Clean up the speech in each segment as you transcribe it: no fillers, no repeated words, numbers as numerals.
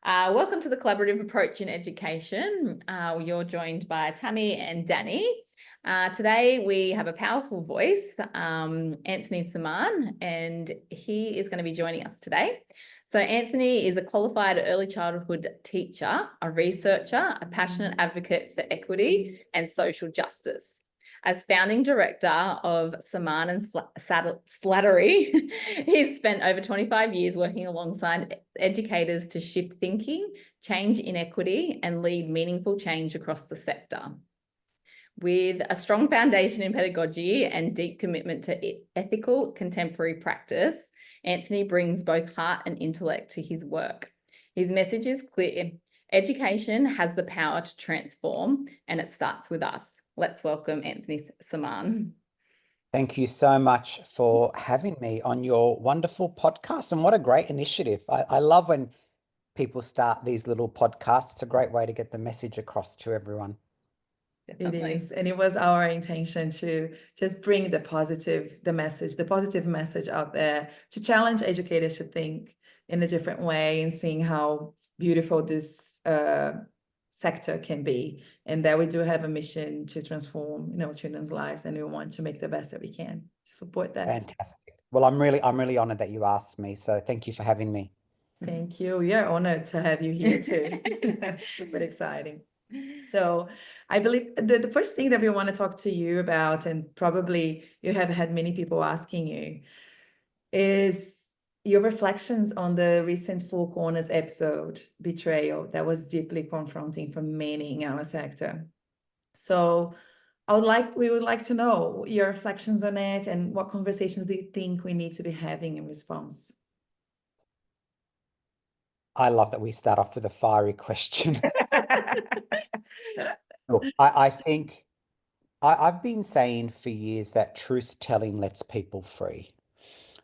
Welcome to the Collaborative Approach in Education. You're joined by Tammy and Danny. Today we have a powerful voice, Anthony Semann, and he is going to be joining us today. So Anthony is a qualified early childhood teacher, a researcher, a passionate advocate for equity and social justice. As founding director of Semann and Slattery, he's spent over 25 years working alongside educators to shift thinking, change inequity, and lead meaningful change across the sector. With a strong foundation in pedagogy and deep commitment to ethical contemporary practice, Anthony brings both heart and intellect to his work. His message is clear. Education has the power to transform, and it starts with us. Let's welcome Anthony Semann. Thank you so much for having me on your wonderful podcast. And what a great initiative. I love when people start these little podcasts. It's a great way to get the message across to everyone. Definitely. It is. And it was our intention to just bring the positive message out there, to challenge educators to think in a different way and seeing how beautiful this sector can be, and that we do have a mission to transform children's lives, and we want to make the best that we can to support that. Fantastic. Well, I'm really honored that you asked me, so thank you for having me. Thank you. We are honored to have you here too. Super exciting. So I believe the first thing that we want to talk to you about, and probably you have had many people asking you, is your reflections on the recent Four Corners episode, Betrayal, that was deeply confronting for many in our sector. So we would like to know your reflections on it, and what conversations do you think we need to be having in response? I love that we start off with a fiery question. Look, I think I've been saying for years that truth-telling lets people free.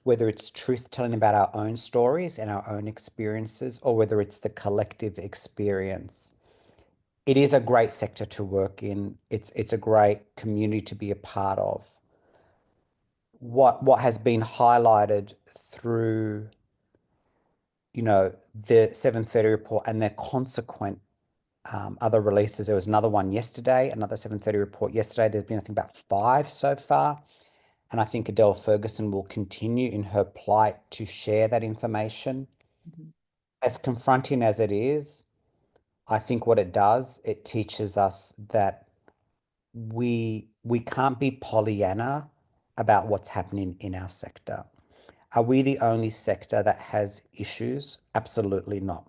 Whether it's truth-telling about our own stories and our own experiences, or whether it's the collective experience. It is a great sector to work in. It's a great community to be a part of. What has been highlighted through, the 7:30 report and their consequent other releases. There was another one yesterday, another 7:30 report yesterday. There's been, I think, about 5 so far. And I think Adele Ferguson will continue in her plight to share that information. Mhm. As confronting as it is, I think what it does, it teaches us that we can't be Pollyanna about what's happening in our sector. Are we the only sector that has issues? Absolutely not.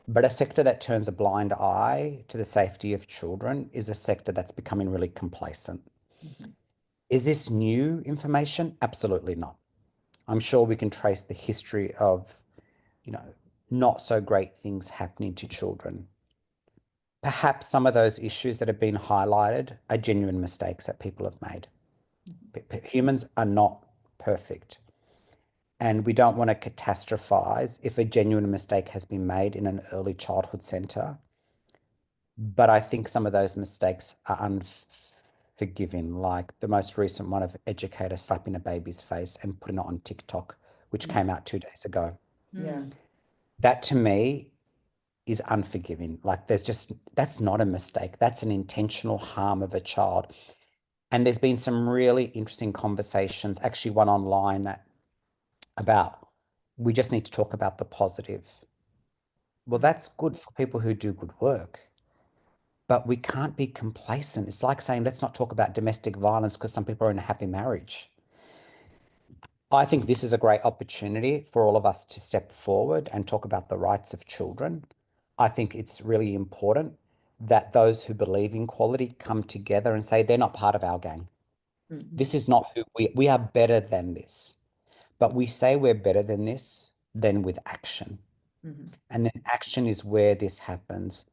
But a sector that turns a blind eye to the safety of children is a sector that's becoming really complacent. Mhm. Is this new information? Absolutely not. I'm sure we can trace the history of, not so great things happening to children. Perhaps some of those issues that have been highlighted are genuine mistakes that people have made. Humans are not perfect. And we don't want to catastrophize if a genuine mistake has been made in an early childhood centre. But I think some of those mistakes are unforgiving, like the most recent one of educators slapping a baby's face and putting it on TikTok, which came out 2 days ago. Yeah. That to me is unforgiving. Like that's not a mistake. That's an intentional harm of a child. And there's been some really interesting conversations, actually one online about we just need to talk about the positive. Well, that's good for people who do good work, but we can't be complacent. It's like saying, let's not talk about domestic violence because some people are in a happy marriage. I think this is a great opportunity for all of us to step forward and talk about the rights of children. I think it's really important that those who believe in equality come together and say they're not part of our gang. Mhm. This is not who we are better than this. But we say we're better than this, then with action. Mhm. And then action is where this happens.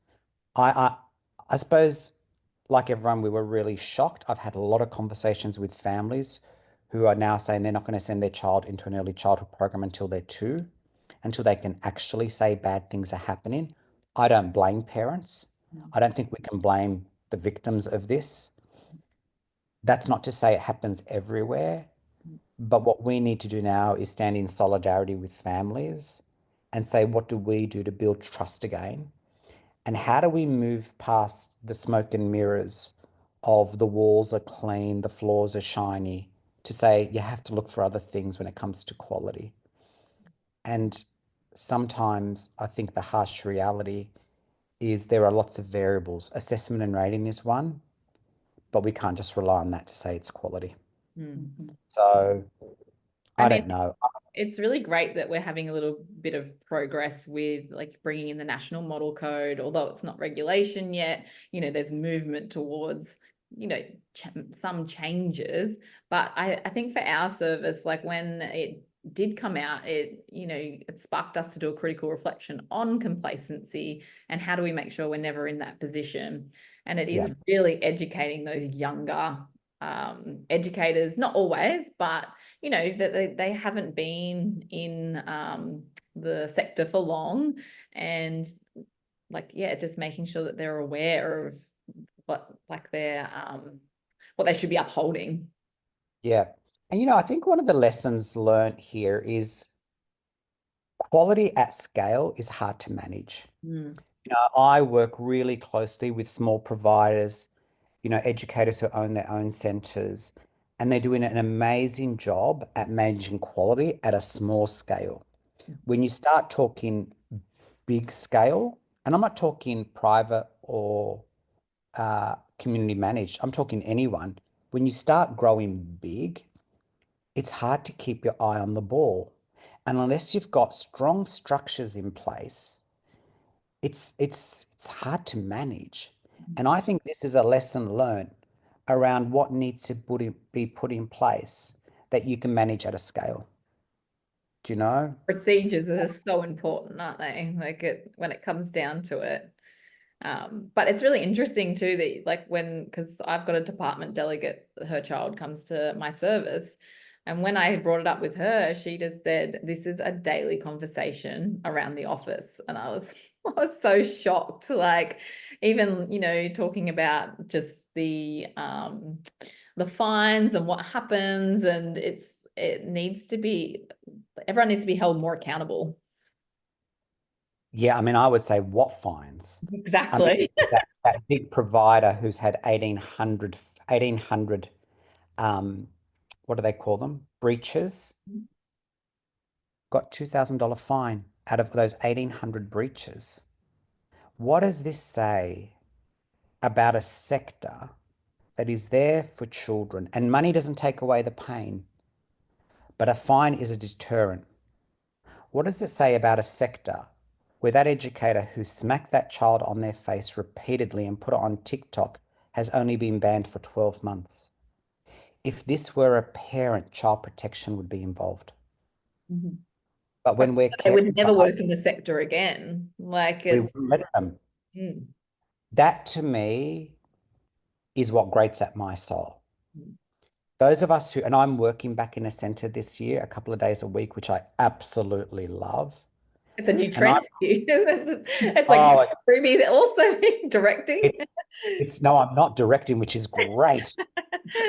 I suppose, like everyone, we were really shocked. I've had a lot of conversations with families who are now saying they're not going to send their child into an early childhood program until they're 2, until they can actually say bad things are happening. I don't blame parents. I don't think we can blame the victims of this. That's not to say it happens everywhere, but what we need to do now is stand in solidarity with families and say, what do we do to build trust again? And how do we move past the smoke and mirrors of the walls are clean, the floors are shiny, to say you have to look for other things when it comes to quality? And sometimes I think the harsh reality is there are lots of variables. Assessment and rating is one, but we can't just rely on that to say it's quality. So I don't know. It's really great that we're having a little bit of progress with like bringing in the national model code, although it's not regulation yet. There's movement towards, some changes. But I think for our service, like when it did come out, it sparked us to do a critical reflection on complacency and how do we make sure we're never in that position. And it is really educating those younger educators, not always, but that they haven't been in the sector for long, and just making sure that they're aware of what they should be upholding. Yeah. And I think one of the lessons learned here is quality at scale is hard to manage. I work really closely with small providers, educators who own their own centers, and they're doing an amazing job at managing quality at a small scale. When you start talking big scale, and I'm not talking private or community managed, I'm talking anyone. When you start growing big, it's hard to keep your eye on the ball. And unless you've got strong structures in place, it's hard to manage. And I think this is a lesson learned around what needs to be put in place that you can manage at a scale. Do you know? Procedures are so important, aren't they? When it comes down to it. But it's really interesting too that because I've got a department delegate, her child comes to my service, and when I brought it up with her, she just said, this is a daily conversation around the office. And I was so shocked, even, talking about just the fines and what happens, and everyone needs to be held more accountable. Yeah, I mean, I would say what fines? Exactly. I mean, that big provider who's had 1,800, what do they call them? Breaches, got $2,000 fine out of those 1,800 breaches. What does this say about a sector that is there for children? And money doesn't take away the pain, but a fine is a deterrent. What does it say about a sector where that educator who smacked that child on their face repeatedly and put it on TikTok has only been banned for 12 months? If this were a parent, child protection would be involved. But when we're they would caring never for work in the sector again. we wouldn't let them. That to me is what grates at my soul. Those of us who, and I'm working back in a centre this year, a couple of days a week, which I absolutely love. It's a new trend. It's like Oh, Ruby's also directing. No, I'm not directing, which is great.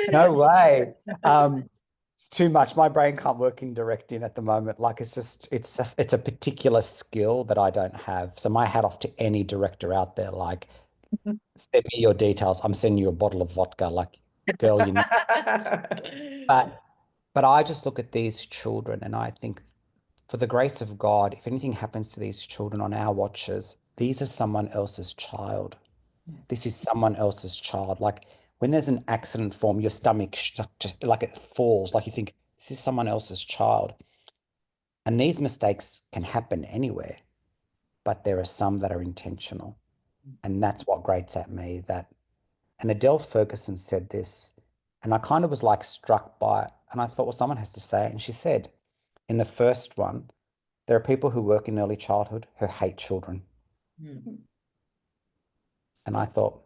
No way. It's too much. My brain can't work in directing at the moment. It's a particular skill that I don't have. So my hat off to any director out there. Like, send me your details. I'm sending you a bottle of vodka. Like, girl, you know. But I just look at these children and I think, for the grace of God, if anything happens to these children on our watches, these are someone else's child. This is someone else's child. Like when there's an accident form, your stomach just like it falls, like you think, this is someone else's child. And these mistakes can happen anywhere, but there are some that are intentional. And that's what grates at me and Adele Ferguson said this, and I kind of was like struck by it. And I thought, well, someone has to say it. And she said, in the first one, there are people who work in early childhood who hate children. And I thought,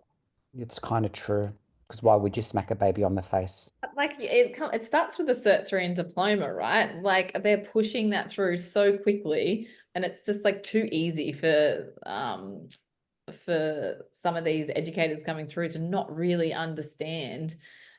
it's kind of true, because why would you smack a baby on the face? Like it starts with a Cert 3 and diploma, right? Like they're pushing that through so quickly, and it's just like too easy for some of these educators coming through to not really understand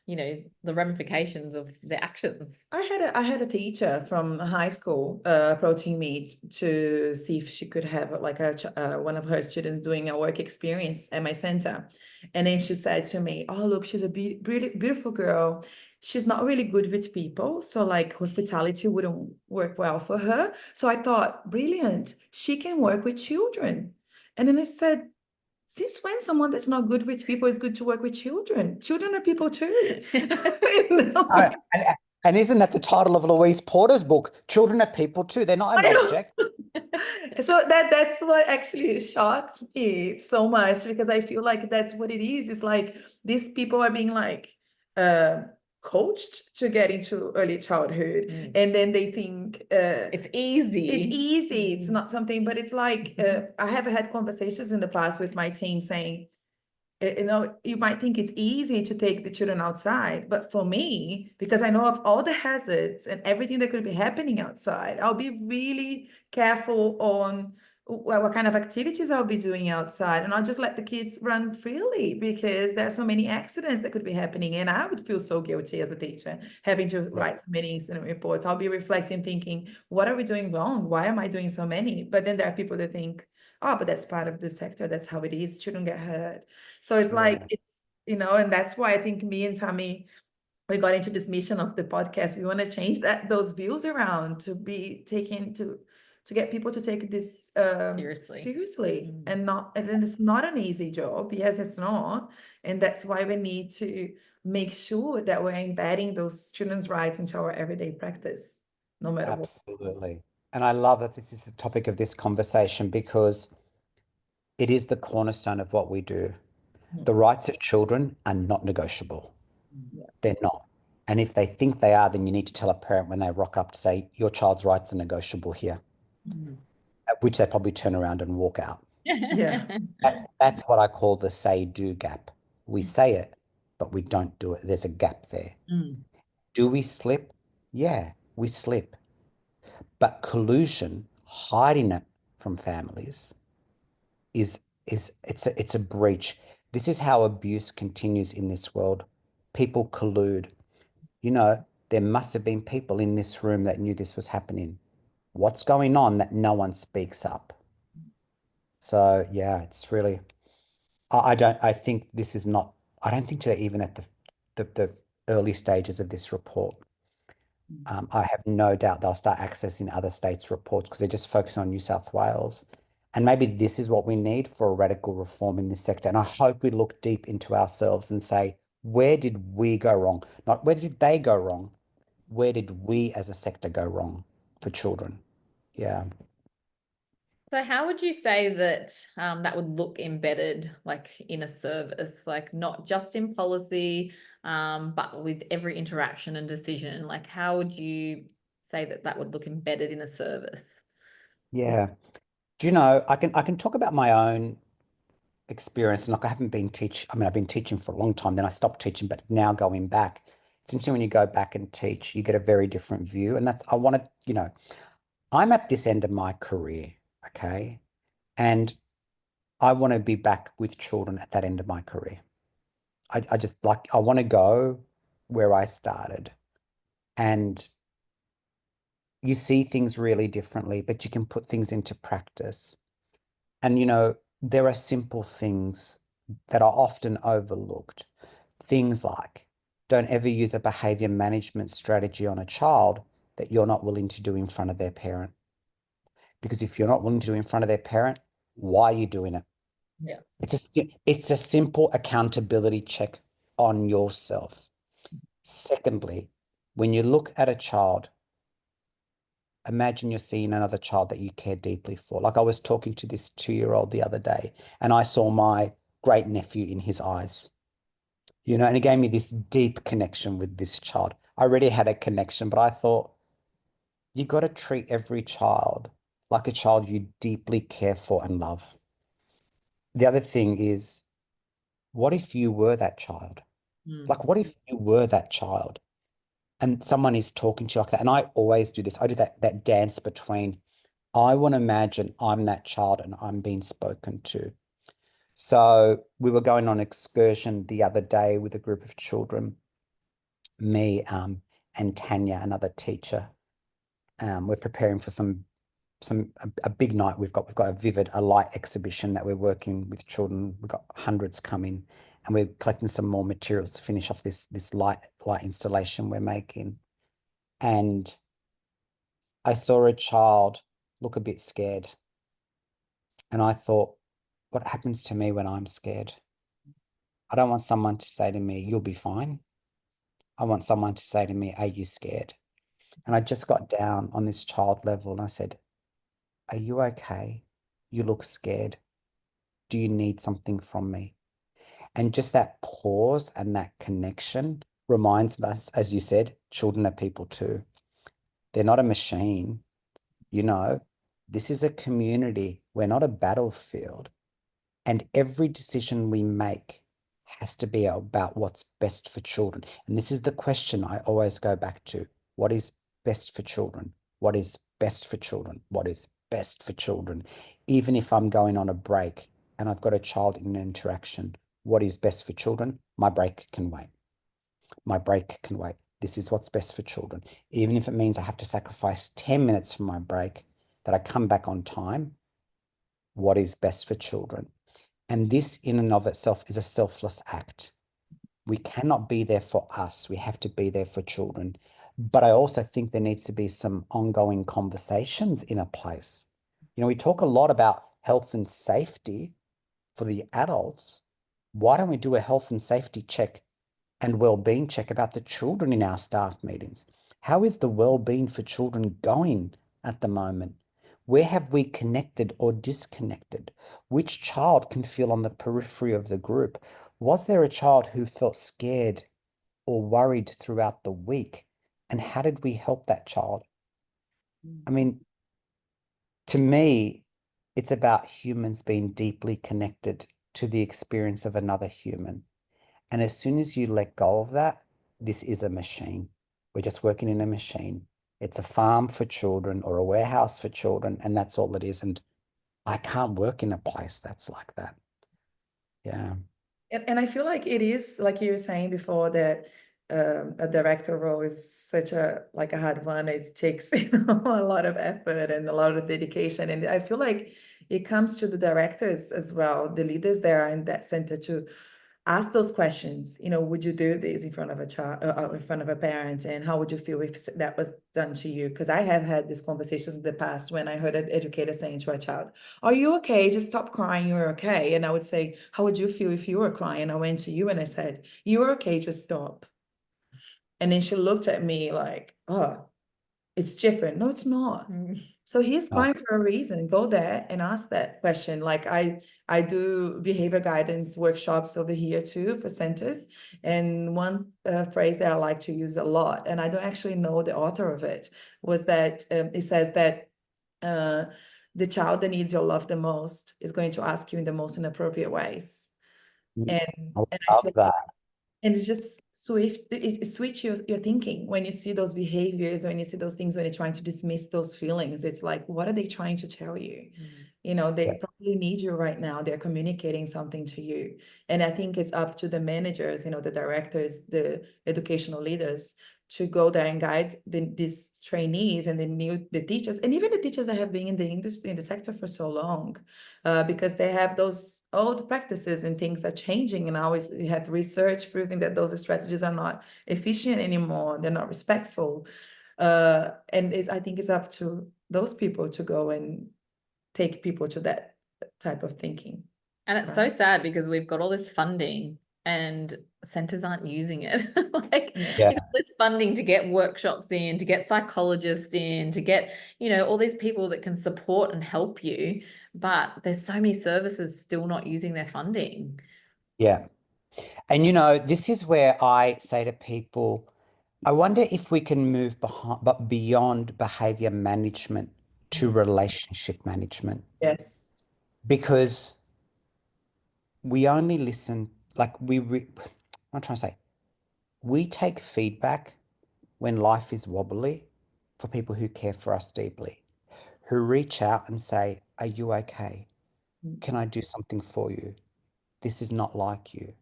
the ramifications of their actions. I had a teacher from high school approaching me to see if she could have like one of her students doing a work experience at my center. And then she said to me, "Oh, look, she's a beautiful girl. She's not really good with people, so like hospitality wouldn't work well for her." So I thought, brilliant, she can work with children. And then I said, since when someone that's not good with people is good to work with children? Children are people too. You know? And isn't that the title of Louise Porter's book? Children are people too. They're not an I know. object. So that's what actually shocked me so much, because I feel like that's what it is. It's like these people are being like coached to get into early childhood, and then they think It's easy. it's easy. It's not something, but it's like I have had conversations in the past with my team saying, you might think it's easy to take the children outside, but for me, because I know of all the hazards and everything that could be happening outside, I'll be really careful on what kind of activities I'll be doing outside, and I'll just let the kids run freely, because there are so many accidents that could be happening, and I would feel so guilty as a teacher having to write so many incident reports. I'll be reflecting, thinking, what are we doing wrong? Why am I doing so many? But then there are people that think, oh, but that's part of the sector. That's how it is. Children get hurt. So it's like, and that's why I think me and Tammy, we got into this mission of the podcast. We want to change those views around, to be taken to get people to take this seriously, and it's not an easy job. Yes, it's not. And that's why we need to make sure that we're embedding those children's rights into our everyday practice, no matter what. Absolutely. And I love that this is the topic of this conversation, because it is the cornerstone of what we do. The rights of children are not negotiable. They're not. And if they think they are, then you need to tell a parent when they rock up to say, your child's rights are negotiable here, at which they probably turn around and walk out. Yeah. That's what I call the say-do gap. We say it, but we don't do it. There's a gap there. Do we slip? Yeah, we slip. But collusion, hiding it from families, it's a breach. This is how abuse continues in this world. People collude. There must have been people in this room that knew this was happening. What's going on that no one speaks up? So yeah, it's really, I think this is not, I don't think they're even at the early stages of this report. I have no doubt they'll start accessing other states' reports, because they're just focusing on New South Wales. And maybe this is what we need for a radical reform in this sector. And I hope we look deep into ourselves and say, where did we go wrong? Not where did they go wrong? Where did we as a sector go wrong for children? Yeah. So how would you say that that would look embedded, like in a service, like not just in policy, but with every interaction and decision? Like, how would you say that that would look embedded in a service? Yeah. Do you know, I can talk about my own experience. And like, I've been teaching for a long time. Then I stopped teaching, but now going back, it's interesting when you go back and teach, you get a very different view. And I'm at this end of my career, okay? And I want to be back with children at that end of my career. I want to go where I started. And you see things really differently, but you can put things into practice. And, there are simple things that are often overlooked. Things like, don't ever use a behavior management strategy on a child that you're not willing to do in front of their parent. Because if you're not willing to do in front of their parent, why are you doing it? Yeah. It's a simple accountability check on yourself. Secondly, when you look at a child, imagine you're seeing another child that you care deeply for. Like, I was talking to this 2-year-old the other day, and I saw my great nephew in his eyes, and it gave me this deep connection with this child. I already had a connection, but I thought, you got to treat every child like a child you deeply care for and love. The other thing is, what if you were that child? Like, what if you were that child and someone is talking to you like that? And I always do this. I do that dance between, I want to imagine I'm that child and I'm being spoken to. So we were going on an excursion the other day with a group of children, me and Tanya, another teacher. We're preparing for a big night. We've got a light exhibition that we're working with children. We've got hundreds coming, and we're collecting some more materials to finish off this light installation we're making. And I saw a child look a bit scared, and I thought, what happens to me when I'm scared? I don't want someone to say to me, "You'll be fine." I want someone to say to me, "Are you scared?" And I just got down on this child level and I said, "Are you okay? You look scared. Do you need something from me?" And just that pause and that connection reminds us, as you said, children are people too. They're not a machine, you know. This is a community. We're not a battlefield. And every decision we make has to be about what's best for children. And this is the question I always go back to. What is best for children? What is best for children? What is best for children? Even if I'm going on a break and I've got a child in an interaction, what is best for children? My break can wait. My break can wait. This is what's best for children. Even if it means I have to sacrifice 10 minutes from my break, that I come back on time, what is best for children? And this in and of itself is a selfless act. We cannot be there for us. We have to be there for children. But I also think there needs to be some ongoing conversations in a place. You know, we talk a lot about health and safety for the adults. Why don't we do a health and safety check and well-being check about the children in our staff meetings? How is the well-being for children going at the moment? Where have we connected or disconnected? Which child can feel on the periphery of the group? Was there a child who felt scared or worried throughout the week? And how did we help that child? I mean, to me, it's about humans being deeply connected to the experience of another human. And as soon as you let go of that, this is a machine. We're just working in a machine. It's a farm for children or a warehouse for children, and that's all it is. And I can't work in a place that's like that. Yeah. And I feel like it is, like you were saying before, that a director role is such a hard one. It takes a lot of effort and a lot of dedication. And I feel like it comes to the directors as well, the leaders there in that center, to ask those questions. Would you do this in front of a child, in front of a parent, and how would you feel if that was done to you? Because I have had these conversations in the past when I heard an educator saying to a child, "Are you okay? Just stop crying, you're okay." And I would say, "How would you feel if you were crying?" I went to you and I said, "You're okay, just stop." And then she looked at me like, "Oh, it's different." No, it's not. So he's Oh, crying for a reason. Go there and ask that question. Like I do behavior guidance workshops over here too for centers. And one phrase that I like to use a lot, and I don't actually know the author of it, was that it says that the child that needs your love the most is going to ask you in the most inappropriate ways. And I I love feel that. and it's just it switch your thinking when you see those behaviors, when you see those things, when you're trying to dismiss those feelings. It's like, what are they trying to tell you? They Yeah. probably need you right now. They're communicating something to you. And I think it's up to the managers, the directors, the educational leaders, to go there and guide these trainees and the teachers, and even the teachers that have been in the industry, in the sector for so long, because they have those old practices and things are changing. And I always have research proving that those strategies are not efficient anymore. They're not respectful. And I think it's up to those people to go and take people to that type of thinking. And it's so sad because we've got all this funding and centers aren't using it. Like, Yeah. this funding to get workshops in, to get psychologists in, to get, all these people that can support and help you. But there's so many services still not using their funding. Yeah. And this is where I say to people, I wonder if we can move beyond behavior management to relationship management, Yes. because we only listen, like I'm trying to say, we take feedback when life is wobbly for people who care for us deeply, who reach out and say, "Are you okay? Can I do something for you? This is not like you."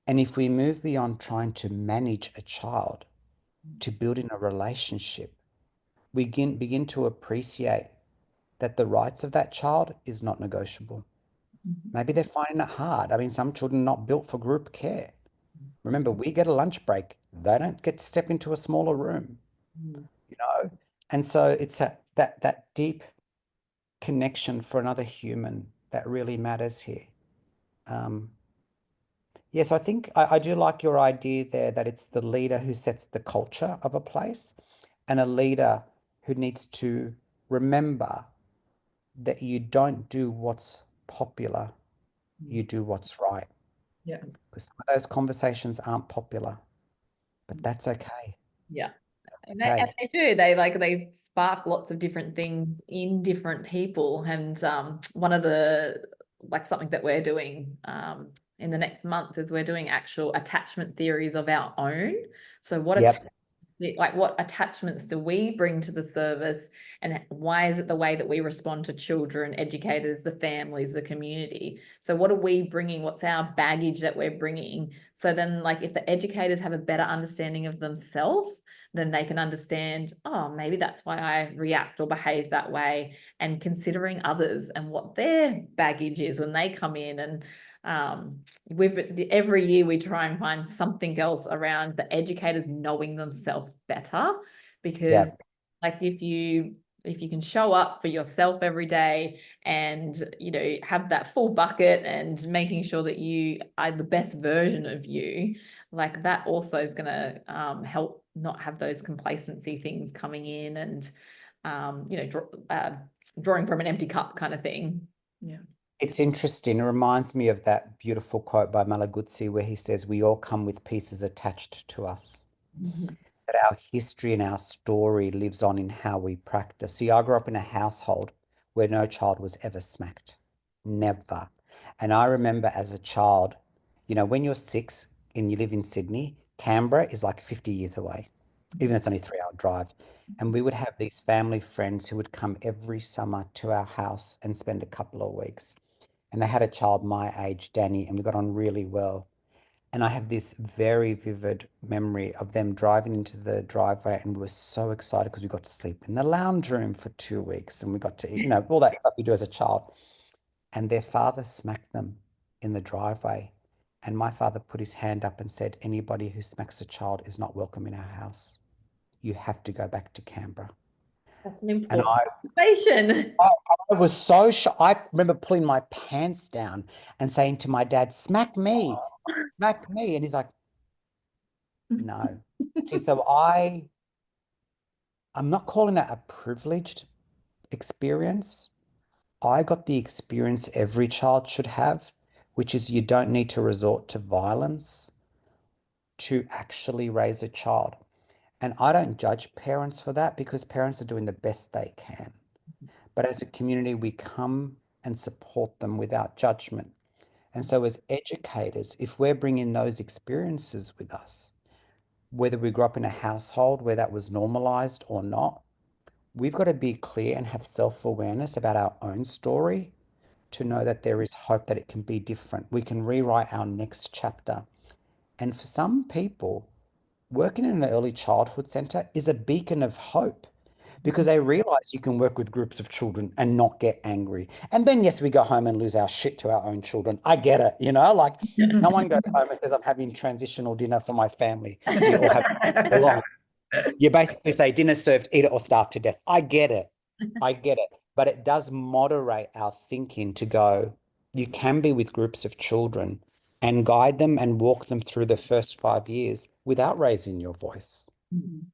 And if we move beyond trying to manage a child to building a relationship, we begin to appreciate that the rights of that child is not negotiable. Maybe they're finding it hard. I mean, some children are not built for group care. Remember, we get a lunch break. They don't get to step into a smaller room, you know? And so it's that deep connection for another human that really matters here. Yes, I think I do like your idea there that it's the leader who sets the culture of a place and a leader who needs to remember that you don't do what's popular, you do what's right. Yeah. Because some of those conversations aren't popular, but that's okay. Yeah. And Okay. they do. They spark lots of different things in different people. And one of the something that we're doing in the next month is we're doing actual attachment theories of our own. So Yep. what attachments do we bring to the service, and why is it the way that we respond to children, educators, the families, the community? So what are we bringing? What's our baggage that we're bringing? So then if the educators have a better understanding of themselves, then they can understand, oh, maybe that's why I react or behave that way, and considering others and what their baggage is when they come in. And every year we try and find something else around the educators knowing themselves better, because Yep. if you can show up for yourself every day and have that full bucket and making sure that you are the best version of you, that also is going to help not have those complacency things coming in and drawing from an empty cup kind of thing. Yeah. It's interesting. It reminds me of that beautiful quote by Malaguzzi where he says, "We all come with pieces attached to us." That our history and our story lives on in how we practice. See, I grew up in a household where no child was ever smacked. Never. And I remember as a child, when you're 6 and you live in Sydney, Canberra is like 50 years away, even though it's only a 3-hour drive. And we would have these family friends who would come every summer to our house and spend a couple of weeks. And they had a child my age, Danny, and we got on really well. And I have this very vivid memory of them driving into the driveway, and we were so excited because we got to sleep in the lounge room for 2 weeks and we got to eat, all that stuff you do as a child. And their father smacked them in the driveway. And my father put his hand up and said, "Anybody who smacks a child is not welcome in our house. You have to go back to Canberra." That's an And important conversation. I was so shocked. I remember pulling my pants down and saying to my dad, "Smack me, smack me." And he's like, "No." See, so I'm not calling it a privileged experience. I got the experience every child should have, which is you don't need to resort to violence to actually raise a child. And I don't judge parents for that because parents are doing the best they can. But as a community, we come and support them without judgment. And so as educators, if we're bringing those experiences with us, whether we grew up in a household where that was normalized or not, we've got to be clear and have self-awareness about our own story to know that there is hope that it can be different. We can rewrite our next chapter. And for some people, working in an early childhood center is a beacon of hope because they realize you can work with groups of children and not get angry. And then, yes, we go home and lose our shit to our own children. I get it, no one goes home and says, "I'm having transitional dinner for my family." So you all have along. You basically say, "Dinner served, eat it or starve to death." I get it. I get it. But it does moderate our thinking to go, you can be with groups of children and guide them and walk them through the first 5 years without raising your voice. And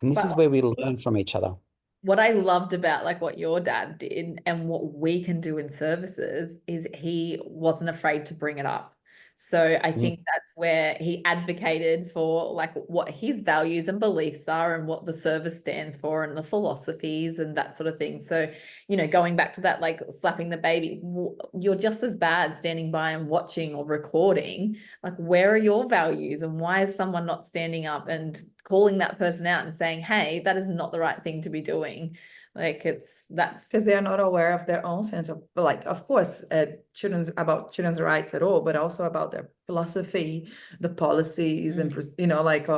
this But is where we learn from each other. what I loved about what your dad did and what we can do in services is he wasn't afraid to bring it up. So I think that's where he advocated for what his values and beliefs are and what the service stands for and the philosophies and that sort of thing. So, going back to that, slapping the baby, you're just as bad standing by and watching or recording. Where are your values and why is someone not standing up and calling that person out and saying, "Hey, that is not the right thing to be doing"? Like that's because they are not aware of their own sense of, like, of course, children's rights at all, but also about their philosophy, the policies, and like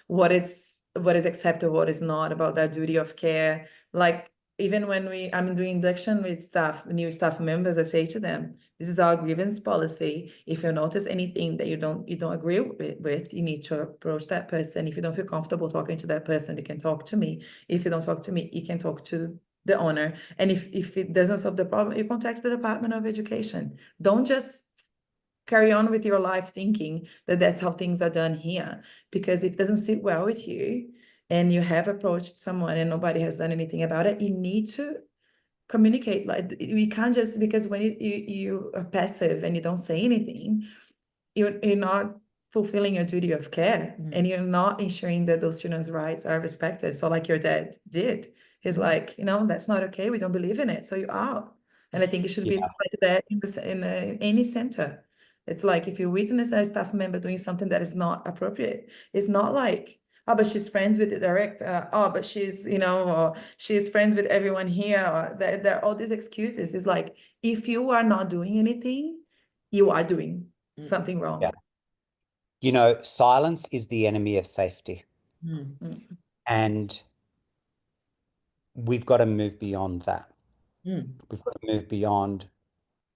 what is acceptable, what is not, about their duty of care. Like, even when I'm doing induction with new staff members, I say to them, this is our grievance policy. If you notice anything that you don't agree with, you need to approach that person. If you don't feel comfortable talking to that person, you can talk to me. If you don't talk to me, you can talk to the owner. And if it doesn't solve the problem, you contact the Department of Education. Don't just carry on with your life thinking that that's how things are done here, because if it doesn't sit well with you and you have approached someone and nobody has done anything about it, you need to communicate. Like, we can't just, because when you are passive and you don't say anything, you're not fulfilling your duty of care, and you're not ensuring that those children's rights are respected. So like your dad did, he's like, that's not okay, we don't believe in it, so you're out. And I think it should be like that in any center. It's like, if you witness a staff member doing something that is not appropriate, it's not like, oh, but she's friends with the director, oh, but she's, or she's friends with everyone here, or there are all these excuses. It's like, if you are not doing anything, you are doing something wrong. Yeah. Silence is the enemy of safety. And we've got to move beyond that. We've got to move beyond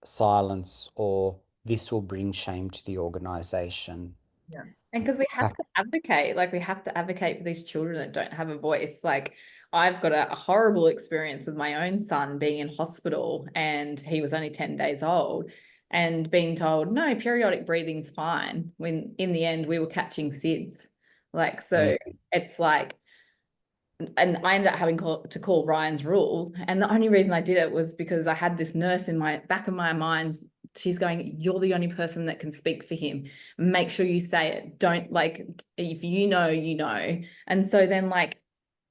silence, or this will bring shame to the organization. Yeah. And because we have to advocate, like we have to advocate for these children that don't have a voice. Like, I've got a horrible experience with my own son being in hospital, and he was only 10 days old, and being told, no, periodic breathing's fine, when in the end we were catching SIDS. Like, so it's like, and I ended up having to call Ryan's rule. And the only reason I did it was because I had this nurse in my back of my mind. She's going, you're the only person that can speak for him. Make sure you say it. Don't, like, if you know, you know. And so then, like,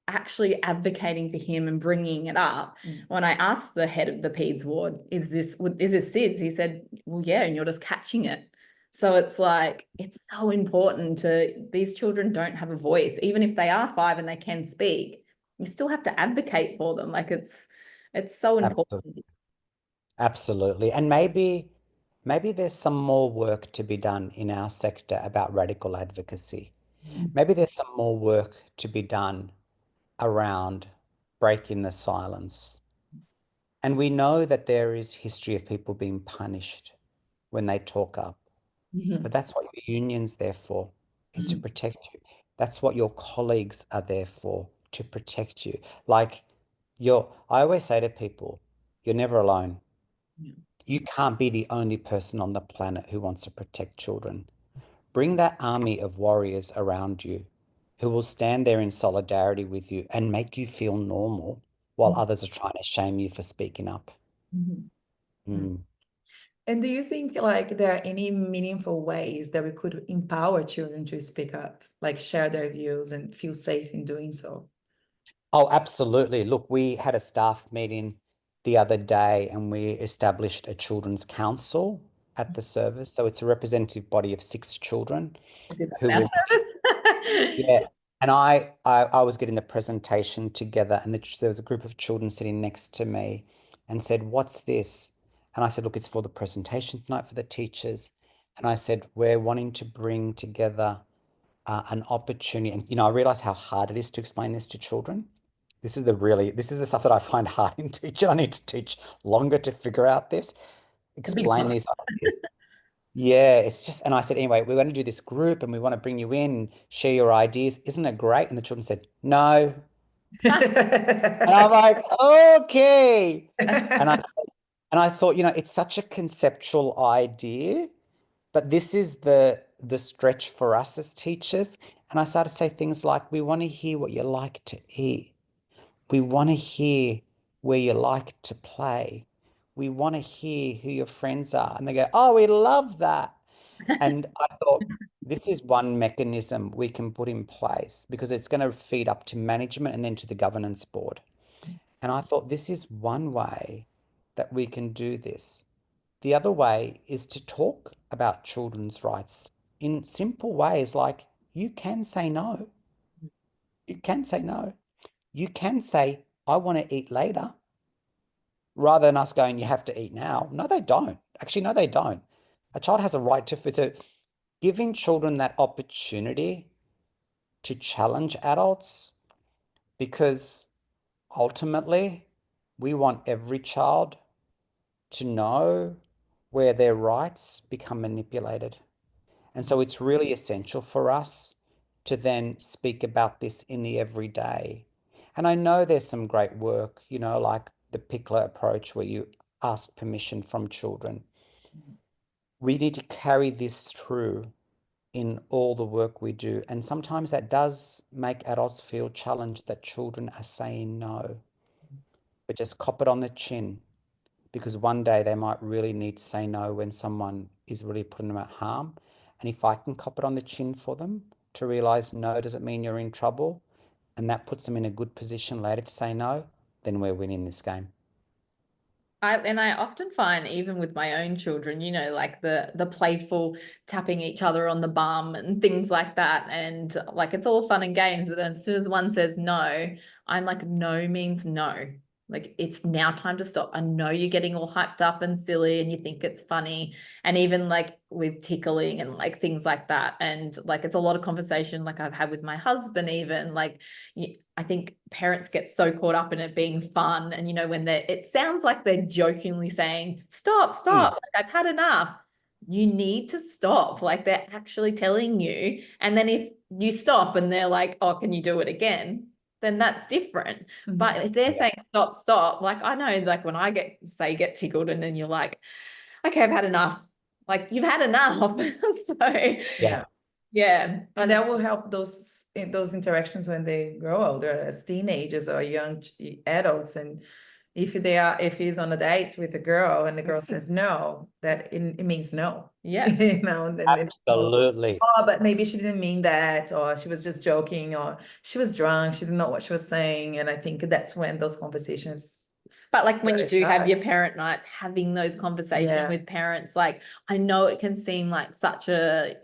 actually advocating for him and bringing it up. When I asked the head of the peds ward, is this SIDS? He said, well, yeah, and you're just catching it. So it's like, it's so important these children don't have a voice. Even if they are 5 and they can speak, you still have to advocate for them. Like, it's so important. Absolutely. And maybe there's some more work to be done in our sector about radical advocacy. Maybe there's some more work to be done around breaking the silence. And we know that there is history of people being punished when they talk up. But that's what your union's there for, is to protect you. That's what your colleagues are there for, to protect you. Like, I always say to people, you're never alone. You can't be the only person on the planet who wants to protect children. Bring that army of warriors around you who will stand there in solidarity with you and make you feel normal while others are trying to shame you for speaking up. And do you think, like, there are any meaningful ways that we could empower children to speak up, like share their views and feel safe in doing so? Oh, absolutely. Look, we had a staff meeting the other day and we established a children's council at the service. So it's a representative body of 6 children who will, yeah. And I was getting the presentation together, and there was a group of children sitting next to me and said, what's this? And I said, look, it's for the presentation tonight for the teachers. And I said, we're wanting to bring together an opportunity. And, I realize how hard it is to explain this to children. This is the stuff that I find hard in teaching. I need to teach longer to figure out this, explain these ideas. Yeah, it's just, and I said, anyway, we're going to do this group and we want to bring you in, share your ideas. Isn't it great? And the children said, no. And I'm like, okay. And I thought, it's such a conceptual idea, but this is the stretch for us as teachers. And I started to say things like, we want to hear what you like to eat. We want to hear where you like to play. We want to hear who your friends are. And they go, oh, we love that. And I thought, this is one mechanism we can put in place because it's going to feed up to management and then to the governance board. And I thought, this is one way that we can do this. The other way is to talk about children's rights in simple ways, like you can say no. You can say no. You can say, I want to eat later, rather than us going, you have to eat now. No, they don't. Actually, no, they don't. A child has a right to food. So giving children that opportunity to challenge adults, because ultimately we want every child to know where their rights become manipulated. And so it's really essential for us to then speak about this in the everyday. And I know there's some great work, like the Pickler approach where you ask permission from children. We need to carry this through in all the work we do. And sometimes that does make adults feel challenged that children are saying no, but just cop it on the chin, because one day they might really need to say no when someone is really putting them at harm. And if I can cop it on the chin for them to realize no doesn't mean you're in trouble, and that puts them in a good position later to say no, then we're winning this game. I often find, even with my own children, like the playful tapping each other on the bum and things like that. And like, it's all fun and games, but then as soon as one says no, I'm like, no means no. Like, it's now time to stop. I know you're getting all hyped up and silly and you think it's funny. And even like with tickling and like things like that. And like, it's a lot of conversation like I've had with my husband, even like, I think parents get so caught up in it being fun. And, when it sounds like they're jokingly saying, stop, like, I've had enough. You need to stop. Like, they're actually telling you. And then if you stop and they're like, oh, can you do it again? Then that's different. But if they're saying stop, like, I know, like when I get tickled and then you're like, okay, I've had enough. Like, you've had enough. So Yeah. yeah. And that will help those interactions when they grow older as teenagers or young adults. And if he's on a date with a girl and the girl says no, that it means no. Yeah. And then Absolutely. oh, but maybe she didn't mean that, or she was just joking, or she was drunk, she didn't know what she was saying. And I think that's when those conversations. But like when you do have your parent nights, having those conversations with parents, like, I know it can seem like such a,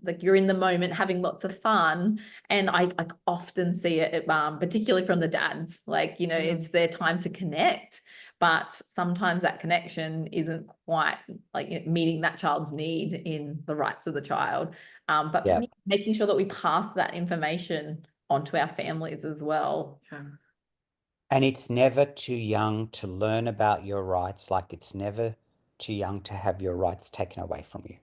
like you're in the moment having lots of fun. And I often see it, particularly from the dads, like, it's their time to connect. But sometimes that connection isn't quite like meeting that child's need in the rights of the child. But making sure that we pass that information onto our families as well. And it's never too young to learn about your rights, like it's never too young to have your rights taken away from you.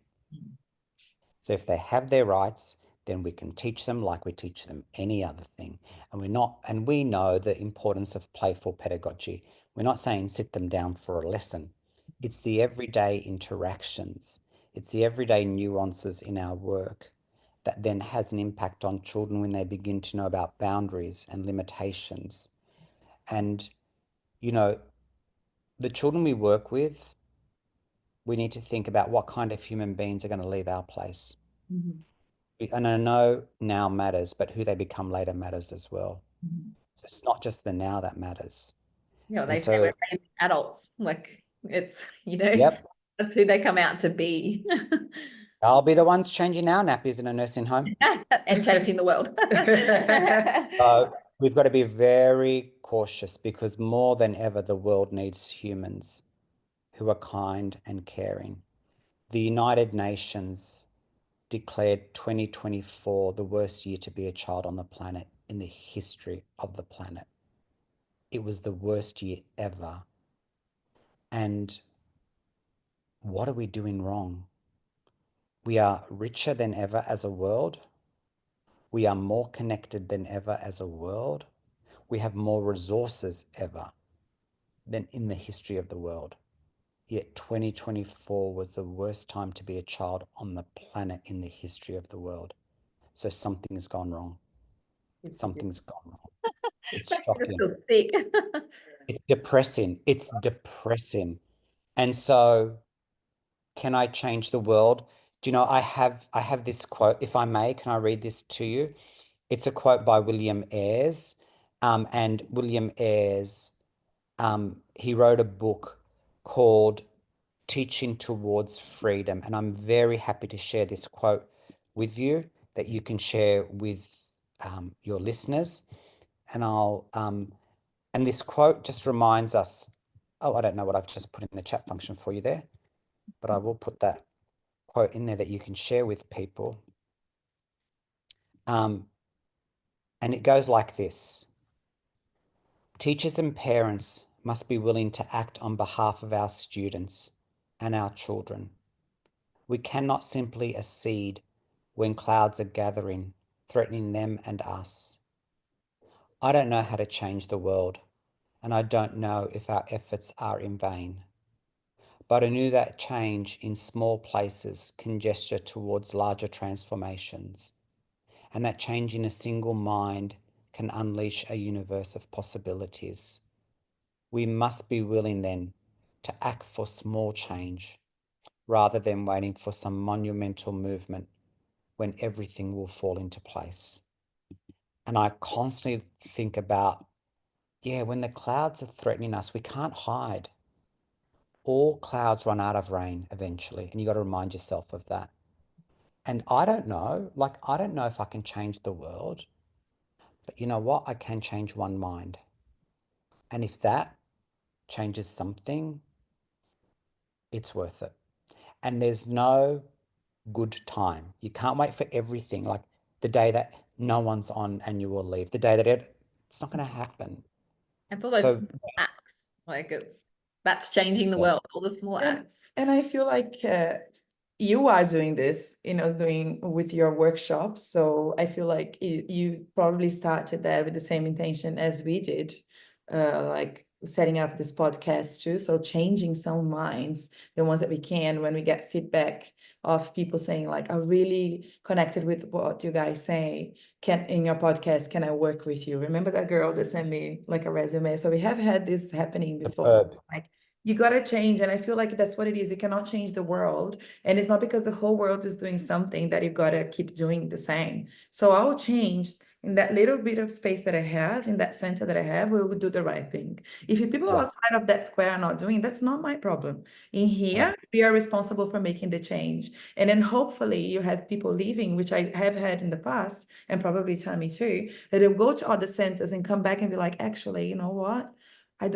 So if they have their rights, then we can teach them like we teach them any other thing. And we know the importance of playful pedagogy. We're not saying sit them down for a lesson. It's the everyday interactions. It's the everyday nuances in our work that then has an impact on children when they begin to know about boundaries and limitations. And, the children we work with, we need to think about what kind of human beings are going to leave our place. And I know now matters, but who they become later matters as well. So it's not just the now that matters. They say we're raising adults, like it's, Yep. that's who they come out to be. I'll be the ones changing our nappies in a nursing home. And changing the world. So we've got to be very cautious, because more than ever, the world needs humans who are kind and caring. The United Nations declared 2024 the worst year to be a child on the planet in the history of the planet. It was the worst year ever. And what are we doing wrong? We are richer than ever as a world. We are more connected than ever as a world. We have more resources ever than in the history of the world. Yet 2024 was the worst time to be a child on the planet in the history of the world. So something has gone wrong. Something's gone wrong. It's shocking. Sick. It's depressing. It's depressing. And so, can I change the world? Do you know, I have this quote, if I may, can I read this to you? It's a quote by William Ayres. And William Ayres, he wrote a book called Teaching Towards Freedom. And I'm very happy to share this quote with you that you can share with your listeners. And I'll And this quote just reminds us, oh, I don't know what I've just put in the chat function for you there, but I will put that quote in there that you can share with people. And it goes like this. Teachers and parents must be willing to act on behalf of our students and our children. We cannot simply accede when clouds are gathering, threatening them and us. I don't know how to change the world, and I don't know if our efforts are in vain. But I knew that change in small places can gesture towards larger transformations, and that change in a single mind can unleash a universe of possibilities. We must be willing then to act for small change rather than waiting for some monumental movement when everything will fall into place. And I constantly think about, yeah, when the clouds are threatening us, we can't hide. All clouds run out of rain eventually, and you got to remind yourself of that. And I don't know, I don't know if I can change the world, but you know what? I can change one mind. And if that changes something, it's worth it. And there's no good time. You can't wait for everything, like the day that no one's on annual leave, the day that it's not going to happen. It's all those So, small acts. Like that's changing the yeah. world, all the small acts. And I feel like you are doing this, doing with your workshops. So I feel like you probably started there with the same intention as we did, like setting up this podcast too. So changing some minds, the ones that we can, when we get feedback of people saying like, I really connected with what you guys say. In your podcast, can I work with you? Remember that girl that sent me like a resume? So we have had this happening before. Like, you got to change. And I feel like that's what it is. You cannot change the world. And it's not because the whole world is doing something that you got to keep doing the same. So I'll change in that little bit of space that I have, in that center that I have, we will do the right thing. If you people outside of that square are not doing, that's not my problem. In here, we are responsible for making the change. And then hopefully you have people leaving, which I have had in the past, and probably Tammy too, that they'll go to other centers and come back and be like, actually, you know what? I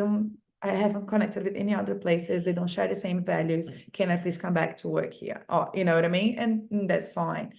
haven't connected with any other places. They don't share the same values. Can I please come back to work here? Or, you know what I mean? And that's fine.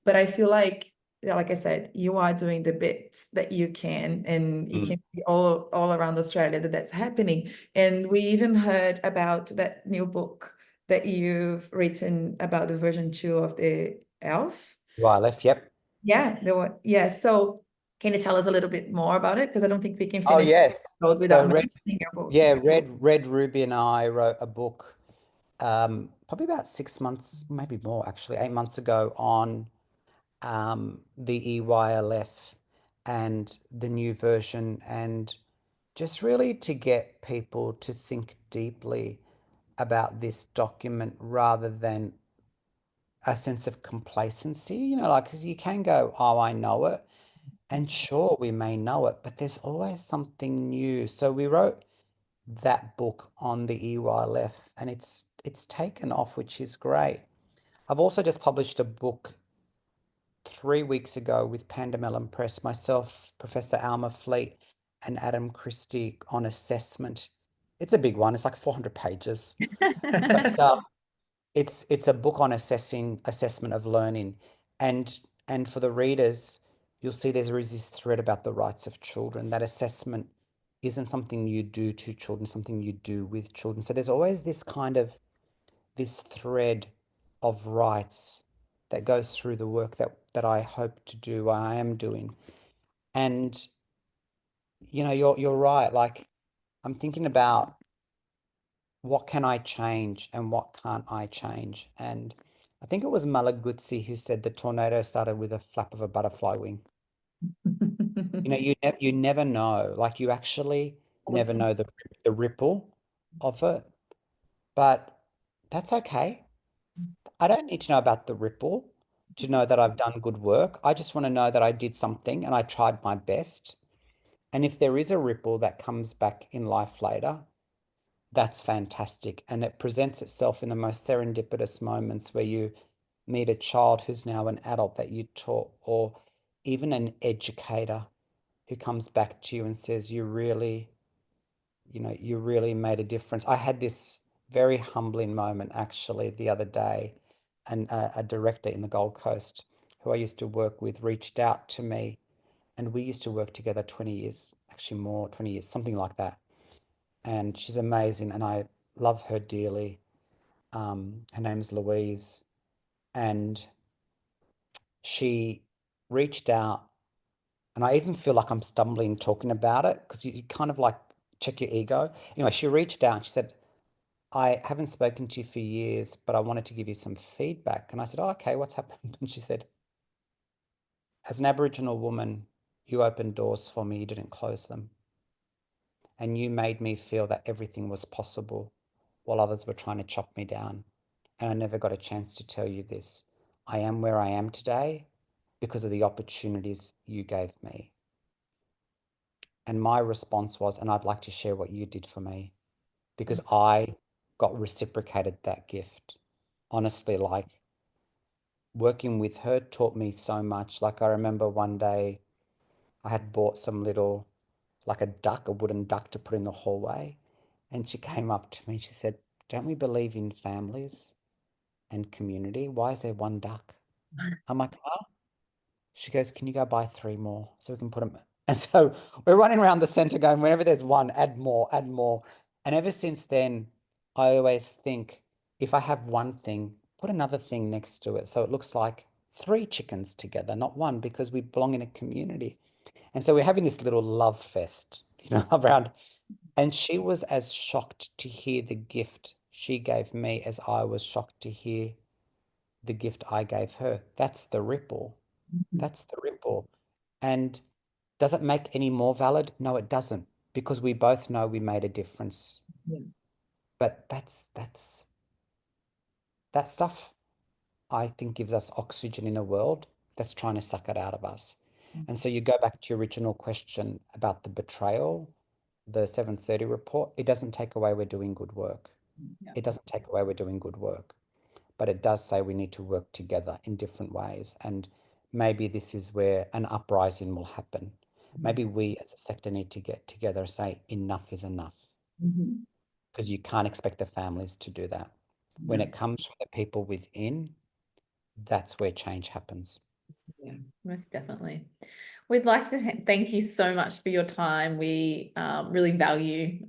But I feel like I said, you are doing the bits that you can, and you can see all around Australia that that's happening. And we even heard about that new book that you've written about the version 2 of the Elf. Left, yep. Yeah, yeah. So can you tell us a little bit more about it? Because I don't think we can Oh, finish yes. without So mentioning your book. Red Ruby and I wrote a book probably about 6 months, maybe more actually, 8 months ago on the EYLF and the new version, and just really to get people to think deeply about this document rather than a sense of complacency, like, because you can go, oh, I know it. And sure, we may know it, but there's always something new. So we wrote that book on the EYLF, and it's taken off, which is great. I've also just published a book 3 weeks ago with Pandamelon Press, myself, Professor Alma Fleet, and Adam Christie on assessment. It's a big one. It's like 400 pages. But it's a book on assessment of learning, and for the readers, you'll see there is this thread about the rights of children. That assessment isn't something you do to children, something you do with children. So there's always this thread of rights that goes through the work that I hope to do, I am doing. And you're right. Like, I'm thinking about what can I change and what can't I change? And I think it was Malaguzzi who said the tornado started with a flap of a butterfly wing. You never know. Like, you actually never know the ripple of it. But that's okay. I don't need to know about the ripple to know that I've done good work. I just want to know that I did something and I tried my best. And if there is a ripple that comes back in life later, that's fantastic. And it presents itself in the most serendipitous moments where you meet a child who's now an adult that you taught, or even an educator who comes back to you and says, you really you know, you really made a difference. I had this very humbling moment actually the other day, and a director in the Gold Coast who I used to work with reached out to me, and we used to work together 20 years, actually more, 20 years, something like that. And she's amazing, and I love her dearly. Her name's Louise, and she reached out, and I even feel like I'm stumbling talking about it because you kind of like check your ego. Anyway, she reached out and she said, I haven't spoken to you for years, but I wanted to give you some feedback. And I said, oh, okay, what's happened? And she said, as an Aboriginal woman, you opened doors for me, you didn't close them. And you made me feel that everything was possible while others were trying to chop me down. And I never got a chance to tell you this. I am where I am today because of the opportunities you gave me. And my response was, and I'd like to share what you did for me, because I got reciprocated that gift. Honestly, like working with her taught me so much. Like I remember one day I had bought some little, like a duck, a wooden duck to put in the hallway. And she came up to me and she said, don't we believe in families and community? Why is there one duck? I'm like, huh? She goes, can you go buy 3 more so we can put them? And so we're running around the center going, whenever there's one, add more, add more. And ever since then, I always think if I have one thing, put another thing next to it. So it looks like 3 chickens together, not one, because we belong in a community. And so we're having this little love fest, you know, around. And she was as shocked to hear the gift she gave me as I was shocked to hear the gift I gave her. That's the ripple. That's the ripple. And does it make any more valid? No, it doesn't, because we both know we made a difference. Yeah. But that stuff, I think, gives us oxygen in a world that's trying to suck it out of us. And so you go back to your original question about the betrayal, the 730 report, it doesn't take away we're doing good work. Yeah. It doesn't take away we're doing good work. But it does say we need to work together in different ways. And maybe this is where an uprising will happen. Maybe we as a sector need to get together and say enough is enough, because you can't expect the families to do that. When it comes from the people within, that's where change happens. Yeah, most definitely. We'd like to thank you so much for your time. We really value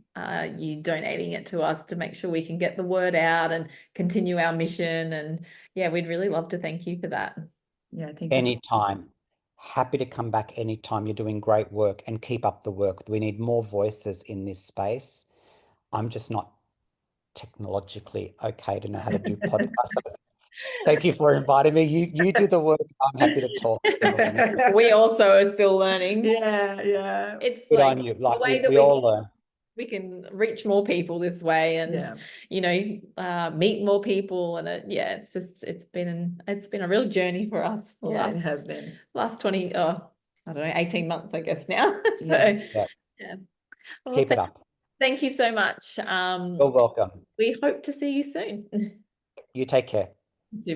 you donating it to us to make sure we can get the word out and continue our mission. And yeah, we'd really love to thank you for that. Yeah, thank you. So Anytime. Happy to come back anytime. You're doing great work, and keep up the work. We need more voices in this space. I'm just not technologically okay to know how to do podcasts. So thank you for inviting me. You do the work. I'm happy to talk. We also are still learning. Yeah. It's Good like on you. the Like way that we all learn. we can reach more people this way, and you know, meet more people, and it's been a real journey for us the Yeah, it has been. last 20 I don't know, 18 months I guess now. So Yes. yeah. Well, Keep it up. thank you so much. You're welcome. We hope to see you soon. You take care.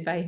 Bye.